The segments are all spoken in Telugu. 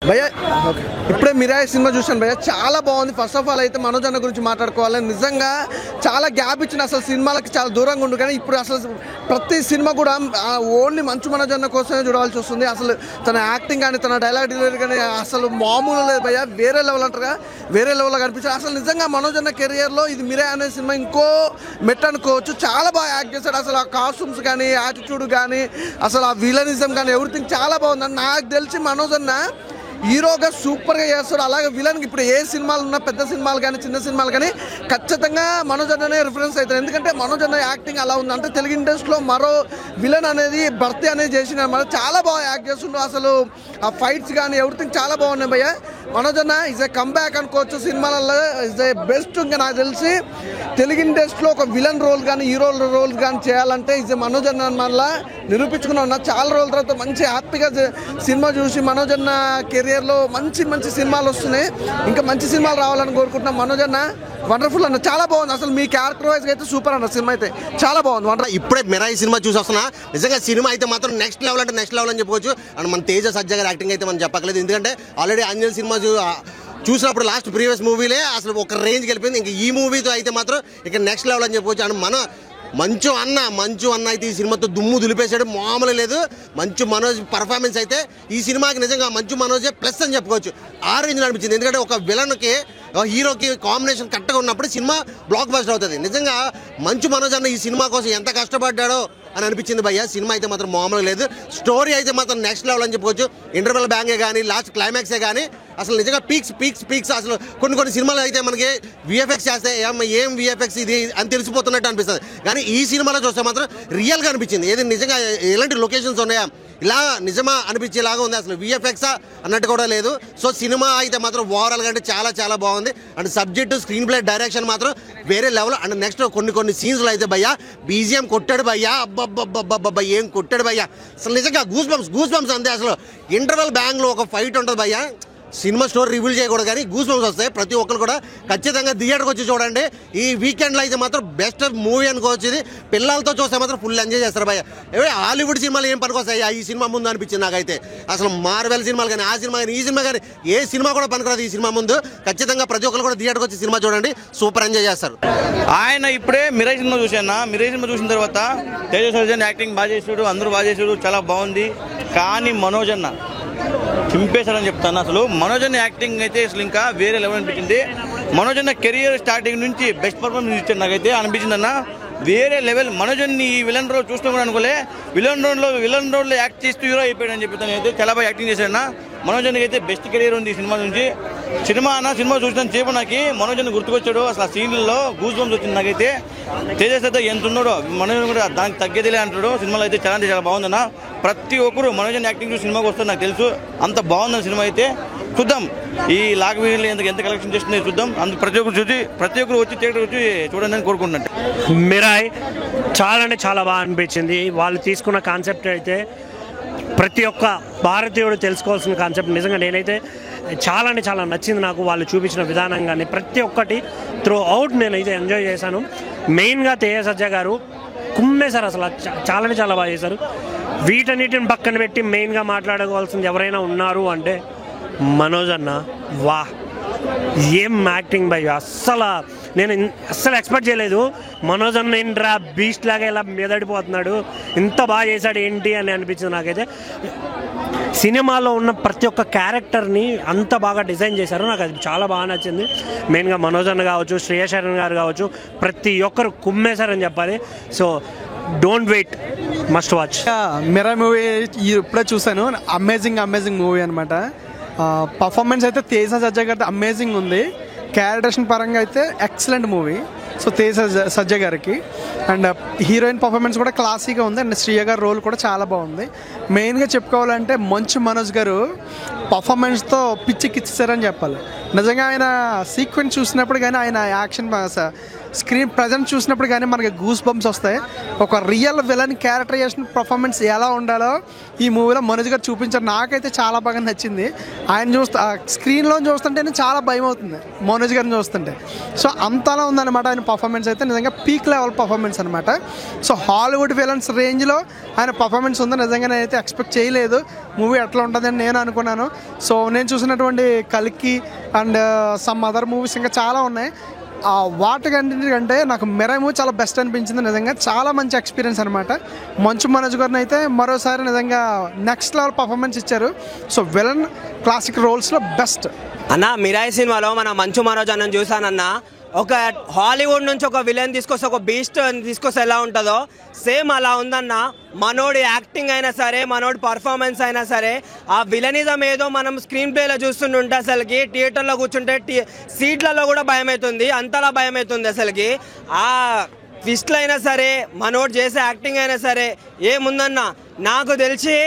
భయ్యా ఇప్పుడే మిరాయి సినిమా చూశాను భయ్యా, చాలా బాగుంది. ఫస్ట్ ఆఫ్ ఆల్ అయితే మనోజ్ అన్న గురించి మాట్లాడుకోవాలి. నిజంగా చాలా గ్యాప్ ఇచ్చిన అసలు సినిమాలకి చాలా దూరంగా ఉండు, కానీ ఇప్పుడు అసలు ప్రతి సినిమా కూడా ఓన్లీ మంచు మనోజ్ అన్న కోసమే చూడాల్సి వస్తుంది. అసలు తన యాక్టింగ్ కానీ తన డైలాగ్ డెలివరీ కానీ అసలు మామూలు లేదు భయ్యా, వేరే లెవెల్ అంటారుగా, వేరే లెవెల్లో కనిపించారు. అసలు నిజంగా మనోజ్ అన్న కెరియర్లో ఇది మిరాయి అనే సినిమా ఇంకో మెట్ అనుకోవచ్చు. చాలా బాగా యాక్ట్ చేశాడు. అసలు ఆ కాస్ట్యూమ్స్ కానీ యాటిట్యూడ్ కానీ అసలు ఆ విలనిజం కానీ ఎవ్రీథింగ్ చాలా బాగుంది. నాకు తెలిసి మనోజ్ అన్న హీరోగా సూపర్గా చేస్తాడు. అలాగే విలన్కి ఇప్పుడు ఏ సినిమాలు ఉన్నా, పెద్ద సినిమాలు కానీ చిన్న సినిమాలు కానీ ఖచ్చితంగా మనోజ్ అన్ననే రిఫరెన్స్ అవుతారు. ఎందుకంటే మనోజ్ అన్న యాక్టింగ్ అలా ఉంది. అంటే తెలుగు ఇండస్ట్రీలో మరో విలన్ అనేది భర్తీ అనేది చేసిన చాలా బాగా యాక్ట్ చేస్తుండ్రు. అసలు ఆ ఫైట్స్ కానీ ఎవ్రీథింగ్ చాలా బాగున్నాయి భయ్య. మనోజ్ అన్న ఈజ్ ఏ కంబ్యాక్ అనుకోవచ్చు సినిమాలలో, ఈజ్ ఏ బెస్ట్. ఇంకా నాకు తెలిసి తెలుగు ఇండస్ట్రీలో ఒక విలన్ రోల్ కానీ హీరో రోల్ కానీ చేయాలంటే ఈజ్ ఏ మనోజ్ అన్న మళ్ళీ నిరూపించుకున్నా ఉన్నా. చాలా రోజుల తర్వాత మంచి హ్యాపీగా సినిమా చూసి మనోజ్ అన్న కెరియర్లో మంచి మంచి సినిమాలు వస్తున్నాయి. ఇంకా మంచి సినిమాలు రావాలని కోరుకుంటున్నాం. మనోజ్ అన్న వండర్ఫుల్ అన్న, చాలా బాగుంది. అసలు మీ క్యారెక్టర్ వైజ్గా అయితే సూపర్ అన్న, సినిమా అయితే చాలా బాగుంది. ఇప్పుడే మిరాయి సినిమా చూసి వస్తున్నా. నిజంగా సినిమా అయితే మాత్రం నెక్స్ట్ లెవెల్ అంటే నెక్స్ట్ లెవెల్ అని చెప్పవచ్చు. అండ్ మన తేజ సజ్జ గారి యాక్టింగ్ అయితే మనం చెప్పక్కలేదు. ఎందుకంటే ఆల్రెడీ అంజలి సినిమా చూసినప్పుడు లాస్ట్ ప్రీవియస్ మూవీలే అసలు ఒక రేంజ్కి వెళ్ళిపోయింది. ఇంకా ఈ మూవీతో అయితే మాత్రం ఇక నెక్స్ట్ లెవెల్ అని చెప్పవచ్చు. అండ్ మన మంచు అన్న అయితే ఈ సినిమాతో దుమ్ము దులిపేశాడు, మామూలు లేదు. మంచు మనోజ్ పర్ఫార్మెన్స్ అయితే ఈ సినిమాకి నిజంగా మంచు మనోజే ప్లస్ అని చెప్పుకోవచ్చు. ఆ రేంజ్లో అనిపించింది. ఎందుకంటే ఒక విలన్కి హీరోకి కాంబినేషన్ కరెక్ట్గా ఉన్నప్పుడు సినిమా బ్లాక్ బస్టర్ అవుతుంది. నిజంగా మంచు మనోజ్ అన్న ఈ సినిమా కోసం ఎంత కష్టపడ్డాడో అని అనిపించింది భయ్య. సినిమా అయితే మాత్రం మామూలుగా లేదు. స్టోరీ అయితే మాత్రం నెక్స్ట్ లెవెల్ అని చెప్పుకోవచ్చు. ఇంటర్వెల్ బ్యాంగే కానీ లాస్ట్ క్లైమాక్సే కానీ అసలు నిజంగా పీక్స్ అసలు కొన్ని సినిమాలు అయితే మనకి విఎఫ్ఎక్స్ చేస్తే ఏం విఎఫ్ఎక్స్ ఇది అని తెలిసిపోతున్నట్టు అనిపిస్తుంది. కానీ ఈ సినిమాలో చూస్తే మాత్రం రియల్గా అనిపించింది. ఏది నిజంగా ఎలాంటి లొకేషన్స్ ఉన్నాయా, ఇలా నిజమా అనిపించేలాగా ఉంది. అసలు విఎఫ్ఎక్సా అన్నట్టు కూడా లేదు. సో సినిమా అయితే మాత్రం ఓవరాల్గా అంటే చాలా బాగుంది. And subject, screen play, direction మాత్రం వేరే లెవెల్. అండ్ నెక్స్ట్ కొన్ని సీన్స్లో అయితే భయ్యా బీజిఎం కొట్టాడు భయ్యా, అబ్బబ్బబ్బబ్బబ్బ ఏం కొట్టాడు భయ్యా. అసలు నిజంగా గూస్ బంప్స్ అంతే. అసలు ఇంటర్వెల్ బ్యాంగ్లో ఒక ఫైట్ ఉంటుంది భయ్యా. సినిమా స్టోరీ రివీల్ చేయకూడదు కానీ గూస్ బంప్స్ వస్తాయి. ప్రతి ఒక్కరు కూడా ఖచ్చితంగా థియేటర్కి వచ్చి చూడండి. ఈ వీకెండ్లో అయితే మాత్రం బెస్ట్ మూవీ అనుకోవచ్చు. ఇది పిల్లలతో చూస్తే మాత్రం ఫుల్ ఎంజాయ్ చేస్తారు భయ్య. హాలీవుడ్ సినిమాలు ఏం పనికొస్తాయి ఈ సినిమా ముందు అనిపించింది నాకైతే. అసలు మార్వెల్ సినిమాలు కానీ ఆ సినిమా కానీ ఈ సినిమా కానీ ఏ సినిమా కూడా పనికిరాదు ఈ సినిమా ముందు. ఖచ్చితంగా ప్రతి ఒక్కరు కూడా థియేటర్కి వచ్చి సినిమా చూడండి, సూపర్ ఎంజాయ్ చేస్తారు. ఆయన ఇప్పుడే మిరాయి సినిమా చూశాను. మిరాయి సినిమా చూసిన తర్వాత తేజ సర్జన్ యాక్టింగ్ బాగా చేసాడు, అందరూ బాగా చేసాడు, చాలా బాగుంది. కానీ మనోజ్ అన్న చింపేశాడని చెప్తాను. అసలు మనోజ్ అన్న యాక్టింగ్ అయితే అసలు ఇంకా వేరే లెవెల్ అనిపించింది. మనోజ్ అన్న కెరియర్ స్టార్టింగ్ నుంచి బెస్ట్ పర్ఫార్మెన్స్ ఇచ్చాడు నాకైతే అనిపించింది అన్న, వేరే లెవెల్. మనోజ్ అన్ని ఈ విలన్ రోల్ చూస్తాం కూడా అనుకోలే, విలన్ రోడ్లో యాక్ట్ చేస్తూ హీరో అయిపోయాడు అని చెప్పి అయితే చాలా బాగా యాక్టింగ్ చేశాడన్న. మనోజ్ అన్నకి అయితే బెస్ట్ కెరియర్ ఉంది ఈ సినిమా నుంచి. సినిమా చూసిన చేపు నాకు మనోజ్ అన్న గుర్తుకొచ్చాడు. అసలు ఆ సీన్లలో గూస్ బంప్స్ వచ్చింది నాకైతే. తేజస్ అయితే ఎంత ఉన్నాడో మనోజ్ కూడా దానికి తగ్గేదిలే అంటాడు. సినిమాలో అయితే చాలా బాగుందన్న. ప్రతి ఒక్కరు మనోజ్ అన్న యాక్టింగ్ చూసి సినిమాకి వస్తారు నాకు తెలుసు. అంత బాగుందన్న సినిమా అయితే. చూద్దాం ఈ లాగ్ వీడియోలో ఎంత కలెక్షన్ చేస్తుందో చూద్దాం. ప్రతి ఒక్కరు వచ్చి థియేటర్ వచ్చి చూడండి అని కోరుకుంటున్నట్టు. మిరాయ్ చాలా బాగా అనిపించింది. వాళ్ళు తీసుకున్న కాన్సెప్ట్ అయితే ప్రతి ఒక్క భారతీయుడు తెలుసుకోవాల్సిన కాన్సెప్ట్. నిజంగా నేనైతే చాలా నచ్చింది నాకు. వాళ్ళు చూపించిన విధానం కానీ ప్రతి ఒక్కటి త్రూ అవుట్ నేనైతే ఎంజాయ్ చేశాను. మెయిన్గా తేజ సజ్జ గారు కుమ్మేశారు. అసలు చాలా బాగా చేశారు. వీటన్నిటిని పక్కన పెట్టి మెయిన్గా మాట్లాడుకోవాల్సింది ఎవరైనా ఉన్నారు అంటే మనోజ్ అన్న. వా ఏం యాక్టింగ్ భయ్. నేను అస్సలు ఎక్స్పెక్ట్ చేయలేదు. మనోజ్ అన్న ఏంట్రా బీస్ట్ లాగా ఇలా మెదడిపోతున్నాడు, ఇంత బాగా చేశాడు ఏంటి అని అనిపించింది నాకైతే. సినిమాలో ఉన్న ప్రతి ఒక్క క్యారెక్టర్ని అంత బాగా డిజైన్ చేశారు. నాకు అది చాలా బాగా నచ్చింది. మెయిన్గా మనోజ్ అన్న కావచ్చు, శ్రేయస్ శరణ్ గారు కావచ్చు, ప్రతి ఒక్కరు కుమ్మేశారని చెప్పాలి. So don't wait, must watch. Mirai movie ఇప్పుడే చూశాను. అమేజింగ్ మూవీ అనమాట. పర్ఫార్మెన్స్ అయితే తేజ సజ్జ గారి అమేజింగ్ ఉంది. క్యారెక్టరేషన్ పరంగా అయితే ఎక్సలెంట్ మూవీ. సో తేజ సజ్జ గారికి అండ్ హీరోయిన్ పర్ఫార్మెన్స్ కూడా క్లాసీగా ఉంది. అండ్ శ్రీయ గారి రోల్ కూడా చాలా బాగుంది. మెయిన్గా చెప్పుకోవాలంటే మంచు మనోజ్ గారు పర్ఫార్మెన్స్తో పిచ్చికిచ్చారని చెప్పాలి. నిజంగా ఆయన సీక్వెన్స్ చూసినప్పుడు కానీ ఆయన యాక్షన్ స్క్రీన్ ప్రజెంట్ చూసినప్పుడు కానీ మనకి గూస్ బంప్స్ వస్తాయి. ఒక రియల్ విలన్ క్యారెక్టరైజేషన్ పర్ఫార్మెన్స్ ఎలా ఉండాలో ఈ మూవీలో మనోజ్ గారు చూపించారు. నాకైతే చాలా బాగా నచ్చింది. ఆయన స్క్రీన్లో చూస్తుంటేనే చాలా భయం అవుతుంది మనోజ్ గారిని చూస్తుంటే. సో అంతలా ఉందన్నమాట ఆయన పర్ఫార్మెన్స్ అయితే, నిజంగా పీక్ లెవెల్ పర్ఫార్మెన్స్ అనమాట. సో హాలీవుడ్ విలన్స్ రేంజ్లో ఆయన పర్ఫార్మెన్స్ ఉంది. నిజంగా నేనైతే ఎక్స్పెక్ట్ చేయలేదు మూవీ ఎట్లా ఉంటుందని నేను అనుకున్నాను. సో నేను చూసినటువంటి కల్కి అండ్ సమ్ అదర్ మూవీస్ ఇంకా చాలా ఉన్నాయి. వాటికంటే నాకు మిరాయి మూవీ చాలా బెస్ట్ అనిపించింది. నిజంగా చాలా మంచి ఎక్స్పీరియన్స్ అనమాట. మంచు మనోజ్ గారిని అయితే మరోసారి నిజంగా నెక్స్ట్ లెవెల్ పర్ఫార్మెన్స్ ఇచ్చారు. సో విలన్ క్లాసిక్ రోల్స్లో బెస్ట్ అన్న. మిరాయి సినిమాలో మన మంచు మనోజ్ అన్న చూసానన్న, ఒక హాలీవుడ్ నుంచి ఒక విలన్ తీసుకొస్తే, ఒక బీస్ట్ తీసుకొస్తే ఎలా ఉంటుందో సేమ్ అలా ఉందన్న. మనోడి యాక్టింగ్ అయినా సరే, మనోడి పర్ఫార్మెన్స్ అయినా సరే, ఆ విలనిజం ఏదో మనం స్క్రీన్ ప్లేలో చూస్తుంటే అసలుకి థియేటర్లో కూర్చుంటే సీట్లలో కూడా భయం అవుతుంది, అంతలా భయం అవుతుంది అసలుకి. ఆ ట్విస్ట్లు అయినా సరే, మనోడు చేసే యాక్టింగ్ అయినా సరే ఏముందన్న. నాకు తెలిసి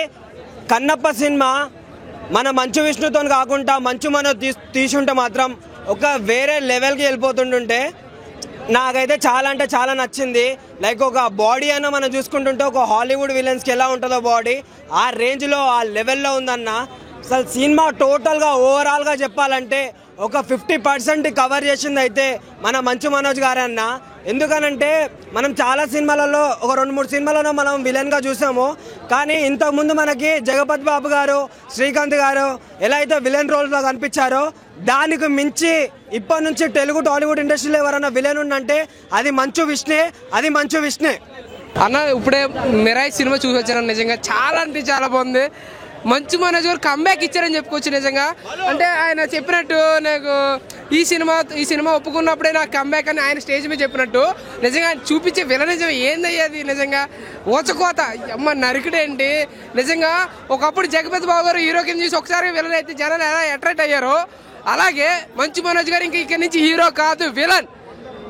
కన్నప్ప సినిమా మన మంచు విష్ణుతో కాకుండా మంచు మనోజ్ తీసుంటే మాత్రం ఒక వేరే లెవెల్కి వెళ్ళిపోతుంటుంటే నాకైతే చాలా అంటే చాలా నచ్చింది. లైక్ ఒక బాడీ అన్న మనం చూసుకుంటుంటే ఒక హాలీవుడ్ విలన్స్కి ఎలా ఉంటుందో బాడీ, ఆ రేంజ్లో ఆ లెవెల్లో ఉందన్న. అసలు సినిమా టోటల్గా ఓవరాల్గా చెప్పాలంటే ఒక 50% కవర్ చేసింది అయితే మన మంచు మనోజ్ గారే అన్న. ఎందుకనంటే మనం చాలా సినిమాలలో, ఒక 2-3 సినిమాలలో మనం విలన్గా చూసాము. కానీ ఇంతకుముందు మనకి జగపతి బాబు గారు, శ్రీకాంత్ గారు ఎలా అయితే విలన్ రోల్స్లో కనిపించారో, దానికి మించి ఇప్పటి నుంచి తెలుగు టాలీవుడ్ ఇండస్ట్రీలో ఎవరైనా విలన్ ఉందంటే అది మంచు విష్ణే. అన్న ఇప్పుడే మిరాయి సినిమా చూసి వచ్చాను. నిజంగా చాలా అంటే చాలా బాగుంది. మంచు మనోజ్ గారు కంబ్యాక్ ఇచ్చారని చెప్పుకోవచ్చు. నిజంగా అంటే ఆయన చెప్పినట్టు నాకు ఈ సినిమా ఒప్పుకున్నప్పుడే నాకు కంబ్యాక్ అని ఆయన స్టేజ్ మీద చెప్పినట్టు నిజంగా చూపించే విలనిజం ఏందయ్యేది. నిజంగా ఓచకోత అమ్మ నరికిడేంటి. నిజంగా ఒకప్పుడు జగపతి బాబు గారు హీరో కింద చూసి ఒకసారి విలన్ అయితే జనాలు ఎలా అట్రాక్ట్ అయ్యారో, అలాగే మంచు మనోజ్ గారు ఇక్కడి నుంచి హీరో కాదు, విలన్.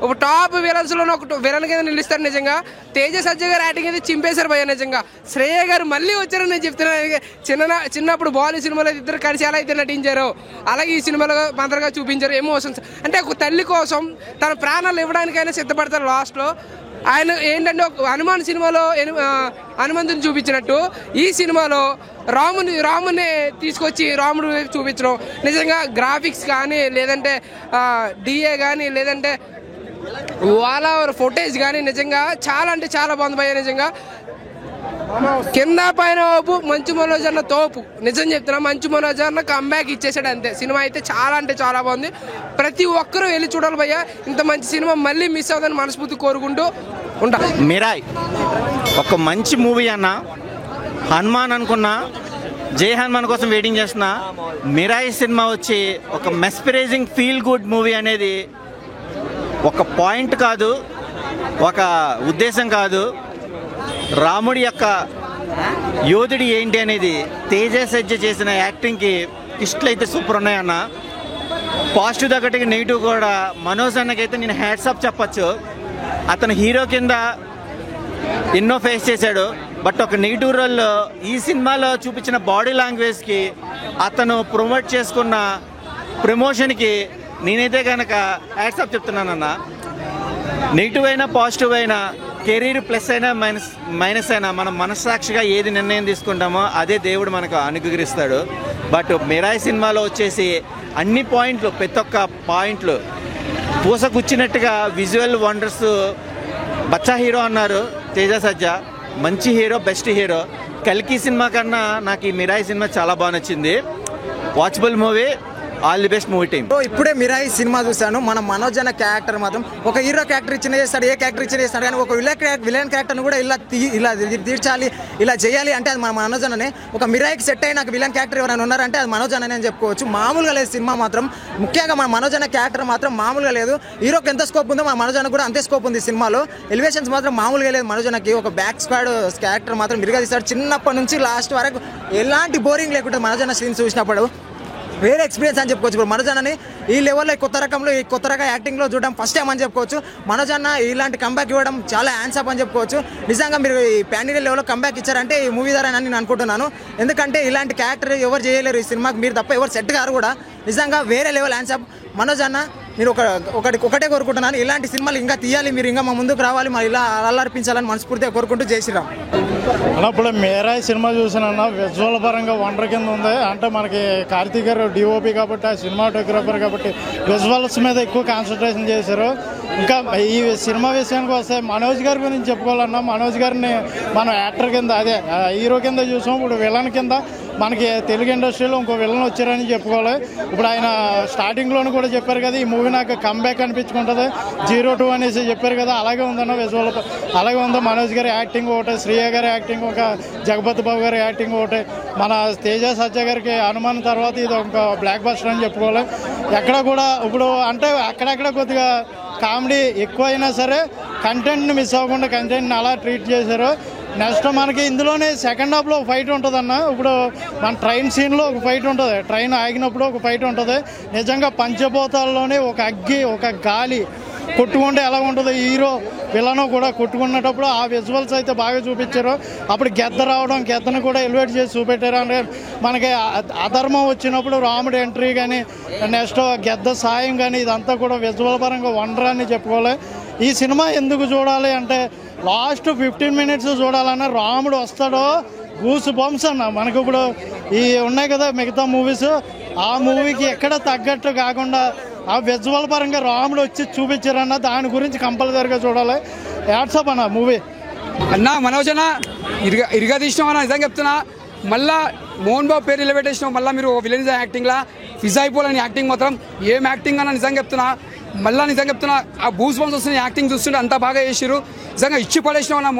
ఒక టాప్ విలన్స్లో ఒక విలన్ కింద నిలుస్తారు. నిజంగా తేజ సజ్జ గారు యాక్టింగ్ అయితే చింపేశారు భయ్య. నిజంగా శ్రేయ గారు మళ్ళీ వచ్చారని నేను చెప్తున్నాను. చిన్నప్పుడు బాలీ సినిమాలో ఇద్దరు కలిసి ఎలా అయితే నటించారో అలాగే ఈ సినిమాలో మంత్రగా చూపించారు. ఎమోషన్స్ అంటే ఒక తల్లి కోసం తన ప్రాణాలు ఇవ్వడానికైనా సిద్ధపడతారు లాస్ట్లో. ఆయన ఏంటంటే ఒక హనుమాన్ సినిమాలో హనుమంతుని చూపించినట్టు ఈ సినిమాలో రాముని తీసుకొచ్చి రాముడు చూపించడం. నిజంగా గ్రాఫిక్స్ కానీ, లేదంటే డిఏ కానీ, లేదంటే వాళ్ళ ఫుటేజ్ కానీ నిజంగా చాలా అంటే చాలా బాగుంది భయ్య. నిజంగా కింద పైన ఓపు మంచు మనోజ్ అన్న తోపు. నిజం చెప్తున్నా, మంచు మనోజ్ అన్న కంబ్యాక్ ఇచ్చేసాడు అంతే. సినిమా అయితే చాలా అంటే చాలా బాగుంది. ప్రతి ఒక్కరూ వెళ్ళి చూడాలి భయ్య. ఇంత మంచి సినిమా మళ్ళీ మిస్ అవుతుందని మనస్ఫూర్తి కోరుకుంటూ ఉంటా. మిరాయ్ ఒక మంచి మూవీ అన్న. హనుమాన్ అనుకున్నా, జై హనుమాన్ కోసం వెయిటింగ్ చేస్తున్నా. మిరాయ్ సినిమా వచ్చి ఒక మెస్పరైజింగ్ ఫీల్ గుడ్ మూవీ అనేది ఒక పాయింట్ కాదు, ఒక ఉద్దేశం కాదు. రాముడి యొక్క యోధుడి ఏంటి అనేది తేజ సజ్జ చేసిన యాక్టింగ్కి ఇష్టలు అయితే సూపర్ ఉన్నాయన్న. పాజిటివ్ తగ్గట్టుగా నెగిటివ్ కూడా. మనోజ్ అన్నకైతే నేను హ్యాట్సాప్ చెప్పచ్చు. అతను హీరో కింద ఎన్నో ఫేస్ చేశాడు. బట్ ఒక నెగిటివ్ రోల్లో ఈ సినిమాలో చూపించిన బాడీ లాంగ్వేజ్కి, అతను ప్రమోట్ చేసుకున్న ప్రమోషన్కి నేనైతే కనుక హ్యాట్సాప్ చెప్తున్నానన్న. నెగిటివ్ అయినా పాజిటివ్ అయినా, కెరీర్ ప్లస్ అయినా మైనస్ అయినా, మనం మనస్సాక్షిగా ఏది నిర్ణయం తీసుకుంటామో అదే దేవుడు మనకు అనుగ్రహిస్తాడు. బట్ మిరాయి సినిమాలో వచ్చేసి అన్ని పాయింట్లు, ప్రతి ఒక్క పాయింట్లు పూసకుచ్చినట్టుగా విజువల్ వండర్స్. బచ్చా హీరో అన్నారు తేజ సజ్జ, మంచి హీరో, బెస్ట్ హీరో. కల్కి సినిమా కన్నా నాకు ఈ మిరాయి సినిమా చాలా బాగా నచ్చింది. Watchable movie. All the best movie team. ఇప్పుడే మిరాయి సినిమా చూశాను. మన మనోజ్ అన్న క్యారెక్టర్ మాత్రం ఒక హీరో క్యారెక్టర్ ఇచ్చిన చేస్తాడు, ఏ క్యారెక్టర్ ఇచ్చిన చేస్తాడు. కానీ ఒక విలన్ క్యారెక్టర్ని కూడా ఇలా తీర్చాలి, ఇలా చేయాలి అంటే అది మన మనోజ్ అన్ననే. ఒక మిరాయికి సెట్ అయిన విలన్ క్యారెక్టర్ ఎవరైనా ఉన్నారంటే అది మనోజ్ అన్ననే అని చెప్పుకోవచ్చు. మామూలుగా లేదు సినిమా మాత్రం. ముఖ్యంగా మన మనోజ్ అన్న క్యారెక్టర్ మాత్రం మామూలుగా లేదు. హీరోకి ఎంత స్కోప్ ఉందో మన మనోజ్ అన్న కూడా అంతే స్కోప్ ఉంది సినిమాలో. ఎలివేషన్స్ మాత్రం మామూలుగా లేదు మనోజ్ అన్నకి. ఒక బ్యాక్ స్క్వాడ్ క్యారెక్టర్ మాత్రం మిరిగా తీస్తాడు. చిన్నప్పటి నుంచి లాస్ట్ వరకు ఎలాంటి బోరింగ్ లేకుండా మనోజ్ అన్న సీన్ చూసినప్పుడు వేరే ఎక్స్పీరియన్స్ అని చెప్పుకోవచ్చు. ఇప్పుడు మనోజ్ అన్నని ఈ లెవెల్లో ఈ కొత్త రకం యాక్టింగ్లో చూడడం ఫస్ట్ టైం అని చెప్పుకోవచ్చు. మనోజ్ అన్న ఇలాంటి కంబ్యాక్ ఇవ్వడం చాలా హ్యాండ్సప్ అని చెప్పుకోవచ్చు. నిజంగా మీరు ఈ పాన్ ఇండియా లెవెల్లో కంబ్యాక్ ఇచ్చారంటే ఈ మూవీ ద్వారా నేను అనుకుంటున్నాను. ఎందుకంటే ఇలాంటి క్యారెక్టర్ ఎవరు చేయలేరు ఈ సినిమాకి, మీరు తప్ప ఎవరు సెట్ గారు కూడా. నిజంగా వేరే లెవెల్ హ్యాండ్సప్ మనోజ్ అన్న. నేను ఒకటే కోరుకుంటున్నాను, ఇలాంటి సినిమాలు ఇంకా తీయాలి, మీరు ఇంకా మా ముందుకు రావాలి, మా ఇలా అలర్పించాలని మనస్ఫూర్తిగా కోరుకుంటూ జై శ్రీరామ్. ఇప్పుడు మేరాయి సినిమా చూసానన్నా విజువల్ పరంగా వండర్ కింద ఉంది. అంటే మనకి కార్తీక్ గారు డిఓపి కాబట్టి, ఆ సినిమాటోగ్రాఫర్ కాబట్టి విజువల్స్ మీద ఎక్కువ కాన్సన్ట్రేషన్ చేశారు. ఇంకా ఈ సినిమా విషయానికి వస్తే మనోజ్ గారి గురించి చెప్పుకోవాలన్నా, మనోజ్ గారిని మనం యాక్టర్ కింద అదే హీరో కింద చూసాం. ఇప్పుడు విలన్ కింద మనకి తెలుగు ఇండస్ట్రీలో ఇంకో విలన్ వచ్చారని చెప్పుకోవాలి. ఇప్పుడు ఆయన స్టార్టింగ్లోనూ కూడా చెప్పారు కదా, ఈ మూవీ నాకు కమ్బ్యాక్ అనిపించుకుంటుంది 02 అనేసి చెప్పారు కదా, అలాగే ఉందన్న విజువల్ అలాగే ఉందో. మనోజ్ గారి యాక్టింగ్ ఒకటి, శ్రీయ గారి యాక్టింగ్ ఒక, జగపతి బాబు గారి యాక్టింగ్ ఒకటి, మన తేజ సజ్జ గారికి అనుమానం తర్వాత ఇది ఒక బ్లాక్ బస్టర్ అని చెప్పుకోవాలి. ఎక్కడ కూడా ఇప్పుడు అంటే అక్కడక్కడ కొద్దిగా కామెడీ ఎక్కువైనా సరే కంటెంట్ని మిస్ అవ్వకుండా కంటెంట్ని అలా ట్రీట్ చేశారు. నెక్స్ట్ మనకి ఇందులోనే సెకండ్ హాఫ్లో ఒక ఫైట్ ఉంటుంది అన్న. ఇప్పుడు మన ట్రైన్ సీన్లో ఒక ఫైట్ ఉంటుంది, ట్రైన్ ఆగినప్పుడు ఒక ఫైట్ ఉంటుంది. నిజంగా పంచభూతాల్లోనే ఒక అగ్గి ఒక గాలి కొట్టుకుంటే ఎలా ఉంటుందో, హీరో విలను కూడా కొట్టుకున్నప్పుడు ఆ విజువల్స్ అయితే బాగా చూపించారు. అప్పుడు గెద్ద రావడం, గెద్దను కూడా ఎలివేట్ చేసి చూపెట్టారు. అంటే మనకి అధర్మం వచ్చినప్పుడు రాముడు ఎంట్రీ కానీ, నెక్స్ట్ గెద్ద సాయం కానీ, ఇదంతా కూడా విజువల్ పరంగా వండర్ అని చెప్పుకోవాలి. ఈ సినిమా ఎందుకు చూడాలి అంటే లాస్ట్ 15 minutes చూడాలన్నా, రాముడు వస్తాడో గూస్ బంప్స్ అన్న. మనకు ఇప్పుడు ఈ ఉన్నాయి కదా మిగతా మూవీస్, ఆ మూవీకి ఎక్కడ తగ్గట్టు కాకుండా ఆ విజువల్ పరంగా రాముడు వచ్చి చూపించారన్న, దాని గురించి కంపల్సరీగా చూడాలి. యాడ్సప్ అన్న మూవీ అన్న. మనోజ్ అన్న ఇరుగా తీసినాం అన్న, నిజంగా చెప్తున్నా. మళ్ళా మోహన్ బాబు పేరు నిలబెట్టేసినాం, మళ్ళీ మీరు విలన్ యాక్టింగ్లా ఫిజ్ అయిపోలేని యాక్టింగ్ మాత్రం ఏం యాక్టింగ్ అన్న, నిజంగా చెప్తున్నా. మళ్ళీ నిజంగా చెప్తున్నా, ఆ బూస్ బంప్స్ వస్తున్న యాక్టింగ్ చూస్తుంటే అంత బాగా చేసిరు. నిజంగా ఇచ్చి పడేసినాం అన్న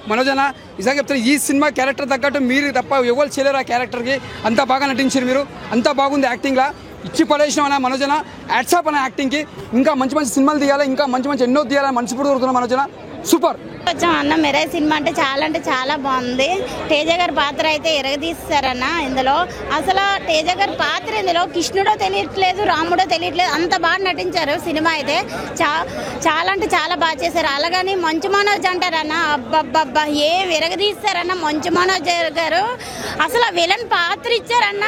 మనోజ్ అన్న. నిజంగా చెప్తున్నా, ఈ సినిమా క్యారెక్టర్ తగ్గట్టు మీరు తప్ప ఎవరు చేయలేరు. ఆ క్యారెక్టర్కి అంత బాగా నటించారు మీరు, అంత బాగుంది యాక్టింగ్లా. ఇచ్చి పడేసినాం అన్న మనోజ్ అన్న. యాడ్సాప్ అన్న యాక్టింగ్కి. ఇంకా మంచి మంచి సినిమాలు తీయాలి, ఇంకా మంచి ఎన్నో తీయాలని మనస్ఫూర్తిగా కోరుతున్నాం మనోజ్ అన్న. సూపర్. వచ్చాం అన్న. మిరాయి సినిమా అంటే చాలా బాగుంది. తేజ గారి పాత్ర అయితే ఎరగదీస్తారన్న ఇందులో. అసలు తేజ గారి పాత్ర ఇందులో కృష్ణుడో తెలియట్లేదు, రాముడో తెలియట్లేదు, అంత బాగా నటించారు. సినిమా అయితే చాలా అంటే చాలా బాగా చేశారు. అలాగని మంచు మనోజ్ అంటారన్న, అబ్బబ్బబ్బా ఏం ఎరగదీస్తారన్న మంచు మనోజ్ గారు. అసలు విలన్ పాత్ర ఇచ్చారన్న,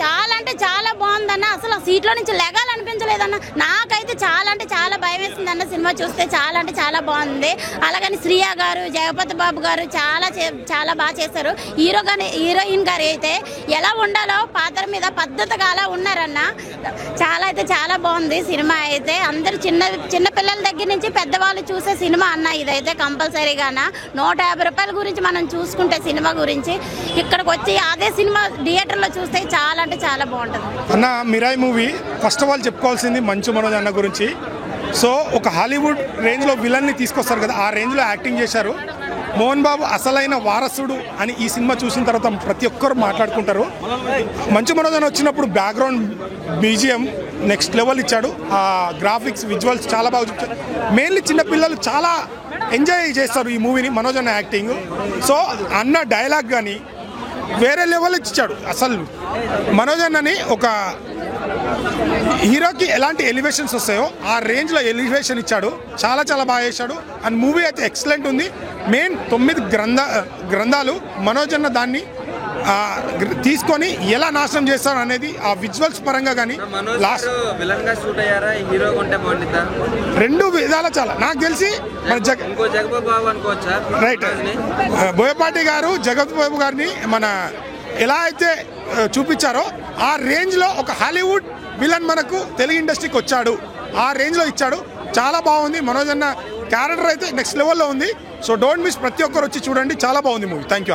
చాలా అంటే చాలా బాగుందన్న. అసలు సీట్లో నుంచి లెగాలనిపించలేదన్న. నాకైతే చాలా అంటే చాలా భయం వేసిందన్న సినిమా చూస్తే. చాలా అంటే చాలా బాగుంది. అలాగని శ్రీయ గారు, జగపతి బాబు గారు చాలా బాగా చేశారు. హీరోయిన్ గారు అయితే ఎలా ఉండాలో పాత్ర మీద పద్ధతిగా అలా ఉన్నారన్న. చాలా బాగుంది సినిమా అయితే. అందరు చిన్న పిల్లల దగ్గర నుంచి పెద్దవాళ్ళు చూసే సినిమా అన్న ఇదైతే కంపల్సరీగాన. 150 రూపాయల గురించి మనం చూసుకుంటే సినిమా గురించి, ఇక్కడికి వచ్చి అదే సినిమా థియేటర్లో చూస్తే చాలా అంటే చాలా బాగుంటుంది అన్న. Mirai movie first of all చెప్పుకోవాల్సింది మంచు మనోజ్ అన్న గురించి. సో ఒక హాలీవుడ్ రేంజ్లో విలన్ని తీసుకొస్తారు కదా, ఆ రేంజ్లో యాక్టింగ్ చేశారు. మోహన్ బాబు అసలైన వారసుడు అని ఈ సినిమా చూసిన తర్వాత ప్రతి ఒక్కరు మాట్లాడుకుంటారు. మంచు మనోజ్ అన్న వచ్చినప్పుడు బ్యాక్గ్రౌండ్ మ్యూజియం నెక్స్ట్ లెవెల్ ఇచ్చాడు. ఆ గ్రాఫిక్స్ విజువల్స్ చాలా బాగా చూపించారు. మెయిన్లీ చిన్నపిల్లలు చాలా ఎంజాయ్ చేస్తారు ఈ మూవీని, మనోజ్ అన్న యాక్టింగ్. సో అన్న డైలాగ్ కానీ వేరే లెవెల్ ఇచ్చాడు. అసలు మనోజ్ అన్నని ఒక హీరోకి ఎలాంటి ఎలివేషన్స్ వస్తాయో ఆ రేంజ్లో ఎలివేషన్ ఇచ్చాడు. చాలా బాగా చేశాడు. అండ్ మూవీ అయితే ఎక్సలెంట్ ఉంది. మెయిన్ 9 గ్రంథాలు మనోజ్ అన్న దాన్ని తీసుకొని ఎలా నాశనం చేస్తారు అనేది ఆ విజువల్స్ పరంగా కానీ లాస్ట్ రెండు విధాల చాలా నాకు తెలిసి రైట్ బోయపాటి గారు జగపతి బాబు గారిని మన ఎలా అయితే చూపించారో ఆ రేంజ్లో ఒక హాలీవుడ్ విలన్ మనకు తెలుగు ఇండస్ట్రీకి వచ్చాడు. ఆ రేంజ్లో ఇచ్చాడు. చాలా బాగుంది. మనోజ్ అన్న క్యారెక్టర్ అయితే నెక్స్ట్ లెవెల్లో ఉంది. సో డోంట్ మిస్, ప్రతి ఒక్కరు వచ్చి చూడండి. చాలా బాగుంది మూవీ. Thank you.